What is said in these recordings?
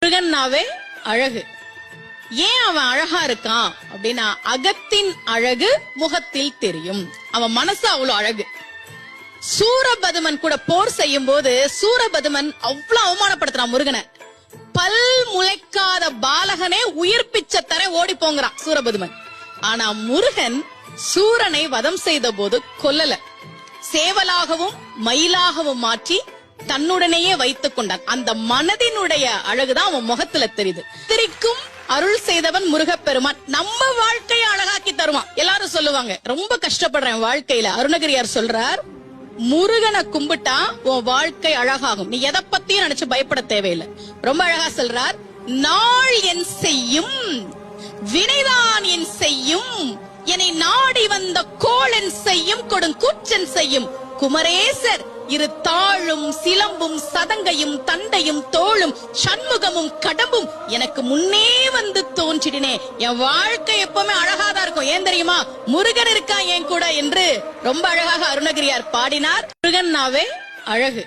முருகன்னாவே அழகு. ஏன் அவன் அழகா இருக்கான் அப்படின்னா, அகத்தின் அழகு முகத்தில் தெரியும். அவன் மனசு அவ்வளவு அழகு. சூரபதுமன் கூட போர் செய்யும் போது சூரபதுமன் அவ்வளவு அவமானப்படுத்துறான் முருகனை. பல் முளைக்காத பாலகனே உயிர் பிச்சை தர ஓடி போங்கிறான் சூரபதுமன். ஆனா முருகன் சூரனை வதம் செய்த போது கொல்லல, சேவலாகவும் மயிலாகவும் மாற்றி தன்னுடனேயே வைத்துக் கொண்டான். அந்த மனதினுடைய அழகுதான் அவன் முகத்துல தெரியுது. திரிக்கும் அருள் செய்தவன் முருகப்பெருமான். நம்ம வாழ்க்கையை அழகாக்கி தருவான். எல்லாரும் சொல்லுவாங்க, ரொம்ப கஷ்டப்படுறேன் வாழ்க்கையில. அருணகிரியார் சொல்றார், முருகனை கும்பிட்டா உன் வாழ்க்கை அழகாகும். நீ எதை பத்தியும் நினைச்சு பயப்பட தேவையில்லை. ரொம்ப அழகா சொல்றார், நாள் என் செய்யும் வினைதான் என் செய்யும், என்னை நாடி வந்த கோளன் செய்யும் கொடுங்கூற்றன் செய்யும். குமரேசர் இரு தாழும் சிலம்பும் சதங்கையும் தண்டையும் தோளும் சண்முகமும் கடம்பும் எனக்கு முன்னே வந்து தோன்றிடினே. என் வாழ்க்கை எப்பவுமே அழகாதான் இருக்கும். ஏன் தெரியுமா? முருகன் இருக்கா என் கூட என்று ரொம்ப அழகாக அருணகிரியார் பாடினார். முருகன்னாவே அழகு.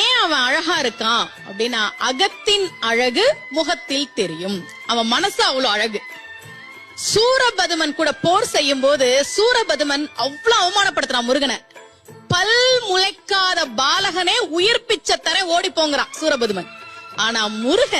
ஏன் அவன் அழகா இருக்கான் அப்படின்னா, அகத்தின் அழகு முகத்தில் தெரியும். அவன் மனசு அவ்வளவு அழகு. சூரபதுமன் கூட போர் செய்யும் போது சூரபதுமன் அவ்வளவு அவமானப்படுத்துறான் முருகனை. பல் முளைக்காத பாலகனே உயிர் பிச்சை தர ஓடி போங்கிறான் சூரபதுமன். ஆனா முருகன்